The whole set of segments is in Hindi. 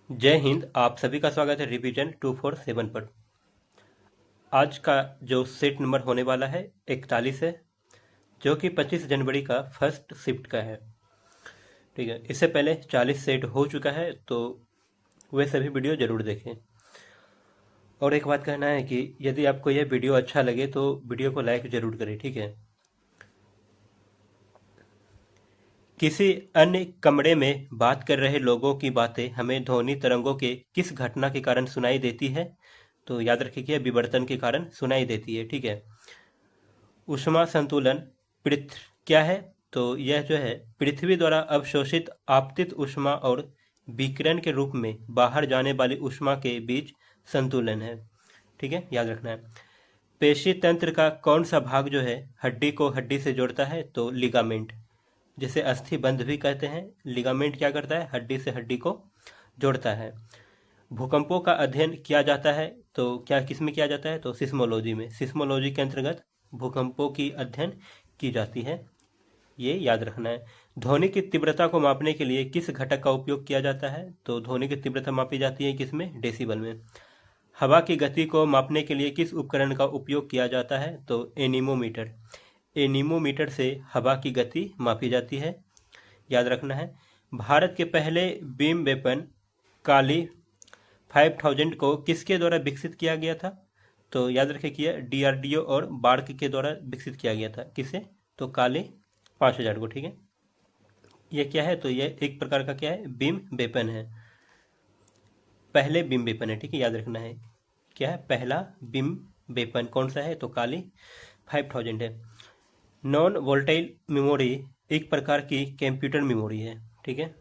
जय हिंद। आप सभी का स्वागत है रिवीजन 247 पर। आज का जो सेट नंबर होने वाला है 41 है, जो कि 25 जनवरी का फर्स्ट शिफ्ट का है। ठीक है, इससे पहले 40 सेट हो चुका है, तो वे सभी वीडियो जरूर देखें। और एक बात कहना है कि यदि आपको यह वीडियो अच्छा लगे तो वीडियो को लाइक जरूर करें। ठीक है। किसी अन्य कमरे में बात कर रहे लोगों की बातें हमें ध्वनि तरंगों के किस घटना के कारण सुनाई देती है? तो याद रखिए, विवर्तन के कारण सुनाई देती है। ठीक है। ऊष्मा संतुलन पृथ्वी क्या है? तो यह जो है पृथ्वी द्वारा अवशोषित आपतित ऊष्मा और विकिरण के रूप में बाहर जाने वाली ऊष्मा के बीच संतुलन है। ठीक है, याद रखना है। पेशी तंत्र का कौन सा भाग जो है हड्डी को हड्डी से जोड़ता है? तो लिगामेंट, जिसे अस्थि बंध भी कहते हैं। लिगामेंट क्या करता है? हड्डी से हड्डी को जोड़ता है। भूकंपों का अध्ययन किया जाता है, तो क्या किस में किया जाता है? तो सिस्मोलॉजी में। सिस्मोलॉजी के अंतर्गत भूकंपों की अध्ययन की जाती है, ये याद रखना है। ध्वनि की तीव्रता को मापने के लिए किस घटक का उपयोग किया जाता है? तो ध्वनि की तीव्रता मापी जाती है किसमें? डेसिबल में। हवा की गति को मापने के लिए किस उपकरण का उपयोग किया जाता है? तो एनीमोमीटर। एनीमोमीटर से हवा की गति मापी जाती है, याद रखना है। भारत के पहले बीम वेपन काली 5000 को किसके द्वारा विकसित किया गया था? तो याद रखें कि यह डीआरडीओ और बार्क के द्वारा विकसित किया गया था। किसे? तो काले 5000 को। ठीक है। यह क्या है? तो यह एक प्रकार का क्या है? बीम वेपन है। पहले बीम वेपन है। ठीक है, याद रखना है। क्या है? पहला बीम वेपन कौन सा है? तो काली 5000 है। नॉन वोल्टाइल मेमोरी एक प्रकार की कंप्यूटर मेमोरी है। ठीक है,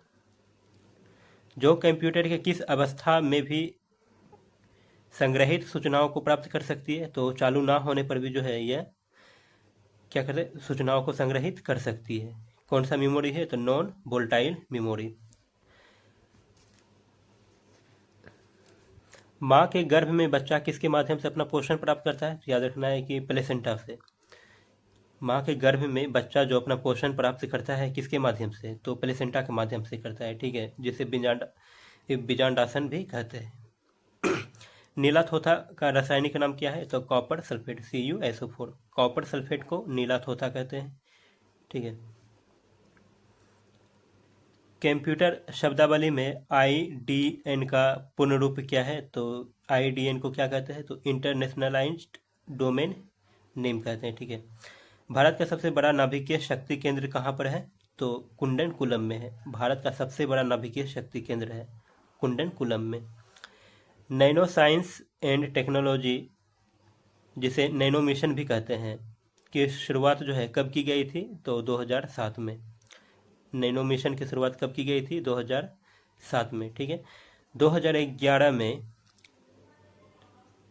जो कंप्यूटर के किस अवस्था में भी संग्रहित सूचनाओं को प्राप्त कर सकती है? तो चालू ना होने पर भी जो है यह क्या करते हैं? सूचनाओं को संग्रहित कर सकती है। कौन सा मेमोरी है? तो नॉन वोल्टाइल मेमोरी। माँ के गर्भ में बच्चा किसके माध्यम से अपना पोषण प्राप्त करता है? तो याद रखना है कि प्लेसेंटा से। माँ के गर्भ में बच्चा जो अपना पोषण प्राप्त करता है किसके माध्यम से? तो प्लेसेंटा के माध्यम से करता है। ठीक है, जिसे बीजांडासन भी कहते हैं। नीला थोथा का रासायनिक नाम क्या है? तो copper sulphate, CuSO4। Copper sulphate को नीला थोथा कहते हैं। ठीक है। कंप्यूटर शब्दावली में IDN का पूर्ण रूप क्या है? तो IDN को क्या कहते हैं? तो इंटरनेशनलाइज्ड डोमेन नेम कहते हैं। ठीक है। भारत का सबसे बड़ा नाभिकीय शक्ति केंद्र कहाँ पर है? तो कुंडनकुलम में है। भारत का सबसे बड़ा नाभिकीय शक्ति केंद्र है कुंडनकुलम में। नैनो साइंस एंड टेक्नोलॉजी, जिसे नैनो मिशन भी कहते हैं, की शुरुआत जो है कब की गई थी? तो 2007 में। नैनो मिशन की शुरुआत कब की गई थी? 2007 में। ठीक है। 2011 में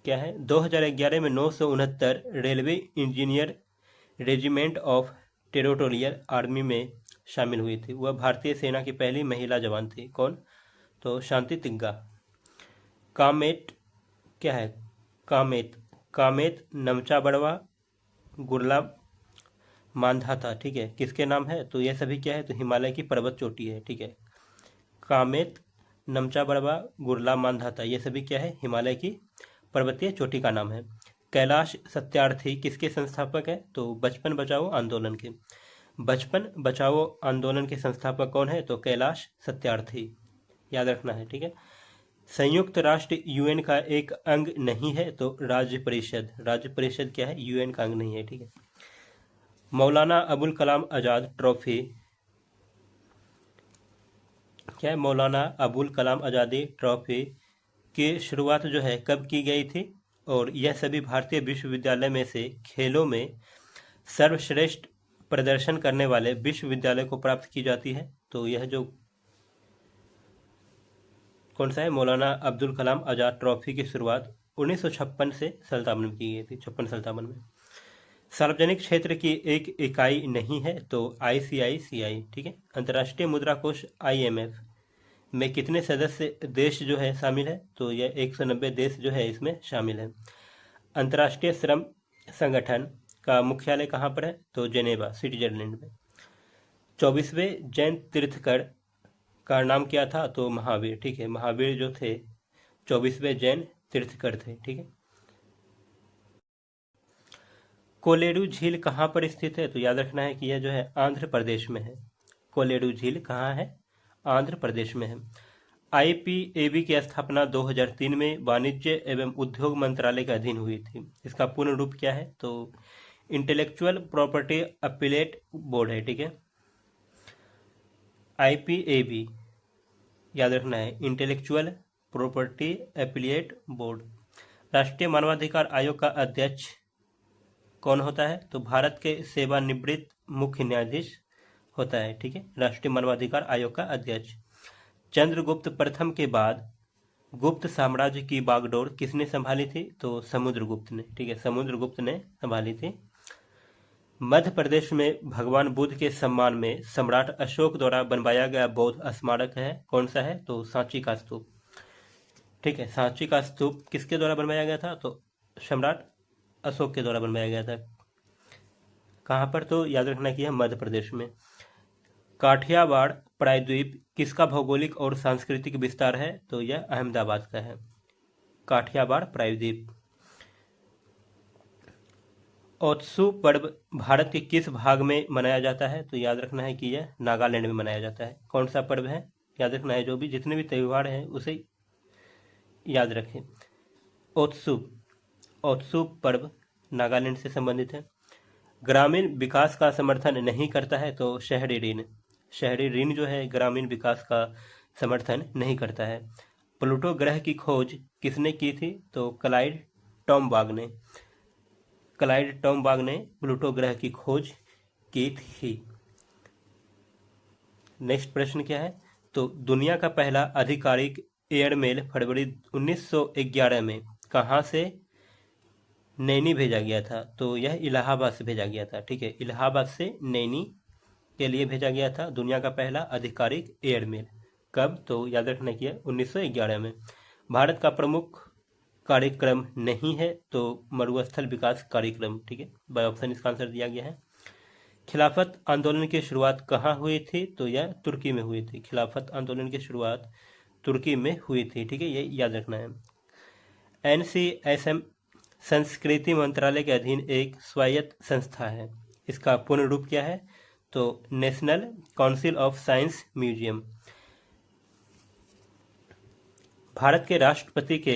क्या है? 2011 में 969 railway engineer regiment of territorial army में शामिल हुई थी। वह भारतीय सेना की पहली महिला जवान थी। कौन? तो शांति तिग्गा। कामेट क्या है? कामेत। कामेत नमचा बड़वा गुरला मांधाता। ठीक है, किसके नाम है? तो ये सभी क्या है? तो हिमालय की पर्वत चोटी है। ठीक है। कामेत, नमचा बड़वा, गुरला मांधाता, ये सभी क्या है? हिमालय की पर्वतीय चोटी का नाम है। कैलाश सत्यार्थी किसके संस्थापक है? तो बचपन बचाओ आंदोलन के। बचपन बचाओ आंदोलन के संस्थापक कौन है? तो कैलाश सत्यार्थी, याद रखना है। ठीक है। संयुक्त राष्ट्र UN का एक अंग नहीं है, तो राज्य परिषद। राज्य परिषद क्या है? UN का अंग नहीं है। ठीक है। मौलाना अबुल कलाम आज़ाद ट्रॉफी क्या है? मौलाना अबुल कलाम आज़ादी ट्रॉफी की शुरुआत जो है कब की गई थी? और यह सभी भारतीय विश्वविद्यालय में से खेलों में सर्वश्रेष्ठ प्रदर्शन करने वाले विश्वविद्यालय को प्राप्त की जाती है। तो यह जो कौन सा है? मौलाना अब्दुल कलाम आज़ाद ट्रॉफी की शुरुआत 1956 से 57 में की गई थी। 56-57 में। सार्वजनिक क्षेत्र की एक इकाई नहीं है, तो ICICI। ठीक है। अंतर्राष्ट्रीय मुद्रा कोष IMF में कितने सदस्य देश जो है शामिल है? तो यह 190 देश जो है इसमें शामिल है। अंतर्राष्ट्रीय श्रम संगठन का मुख्यालय कहाँ पर है? तो जेनेवा, स्विट्जरलैंड में। 24वें जैन तीर्थकर का नाम क्या था? तो महावीर। ठीक है, महावीर जो थे 24वें जैन तीर्थकर थे। ठीक है। कोलेरू झील कहाँ पर स्थित है? तो याद रखना है कि यह जो है आंध्र प्रदेश में है। कोलेरू झील कहाँ है? आंध्र प्रदेश में है। आईपीएबी की स्थापना 2003 में वाणिज्य एवं उद्योग मंत्रालय के अधीन हुई थी। इसका पूर्ण रूप क्या है? तो इंटेलेक्चुअल प्रॉपर्टी अपीलेट बोर्ड है। ठीक है, आईपीएबी याद रखना है, इंटेलेक्चुअल प्रॉपर्टी अपीलेट बोर्ड। राष्ट्रीय मानवाधिकार आयोग का अध्यक्ष कौन होता है? तो भारत के सेवानिवृत्त मुख्य न्यायाधीश होता है। ठीक है, राष्ट्रीय मानवाधिकार आयोग का अध्यक्ष। चंद्रगुप्त प्रथम के बाद गुप्त साम्राज्य की बागडोर किसने संभाली थी? तो समुद्रगुप्त ने। ठीक है, समुद्रगुप्त ने संभाली थी। मध्य प्रदेश में भगवान बुद्ध के सम्मान में सम्राट अशोक द्वारा बनवाया गया बौद्ध स्मारक है, कौन सा है? तो सांची का स्तूप। ठीक है, सांची का स्तूप किसके द्वारा बनवाया गया था? तो सम्राट अशोक के द्वारा बनवाया गया था। कहाँ पर? तो याद रखना कि यह मध्य प्रदेश में। काठियावाड़ प्रायद्वीप किसका भौगोलिक और सांस्कृतिक विस्तार है? तो यह अहमदाबाद का है, काठियावाड़ प्रायद्वीप। ओत्सु पर्व भारत के किस भाग में मनाया जाता है? तो याद रखना है कि यह नागालैंड में मनाया जाता है। कौन सा पर्व है? याद रखना है, जो भी जितने भी त्यौहार हैं उसे याद रखें। ओत्सु ओत्सु पर्व नागालैंड से संबंधित है। ग्रामीण विकास का समर्थन नहीं करता है? तो शहरी ऋण। शहरी ऋण जो है ग्रामीण विकास का समर्थन नहीं करता है। प्लूटो ग्रह की खोज किसने की थी? तो क्लाइड टॉमबाग ने। क्लाइड टॉमबाग ने प्लूटो ग्रह की खोज की थी। नेक्स्ट प्रश्न क्या है? तो दुनिया का पहला आधिकारिक एयरमेल फरवरी 1911 में कहाँ से नैनी भेजा गया था? तो यह इलाहाबाद से भेजा गया था। ठीक है, इलाहाबाद से नैनी के लिए भेजा गया था दुनिया का पहला आधिकारिक एयरमेल। कब? तो याद रखना कि 1911 में। भारत का प्रमुख कार्यक्रम नहीं है? तो मरुस्थल विकास कार्यक्रम। ठीक है, बाय ऑप्शन इसका आंसर दिया गया है। खिलाफत आंदोलन की शुरुआत कहाँ हुई थी? तो यह तुर्की में हुई थी। खिलाफत आंदोलन की शुरुआत तुर्की में हुई थी। ठीक है, ये याद रखना है। एनसीएसएम संस्कृति मंत्रालय के अधीन एक स्वायत्त संस्था है। इसका पूर्ण रूप क्या है? तो national council of science museum. Bharat के राष्ट्रपति के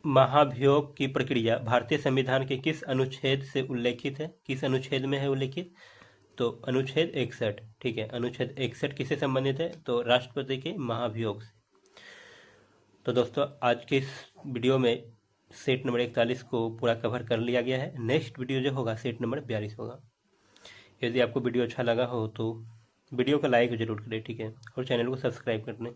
महाभियोग की प्रक्रिया भारतीय संविधान के किस अनुच्छेद से उल्लेखित है? किस अनुच्छेद में है उल्लेखित? तो अनुच्छेद 61। ठीक है, अनुच्छेद 61 किससे संबंधित है? तो राष्ट्रपति के महाभियोग से। तो दोस्तों आज के इस वीडियो में सेट नंबर 41 को पूरा कवर कर लिया गया है। नेक्स्ट वीडियो जो होगा सेट नंबर 42 होगा। यदि आपको वीडियो अच्छा लगा हो तो वीडियो को लाइक जरूर करें। ठीक है, और चैनल को सब्सक्राइब कर लें।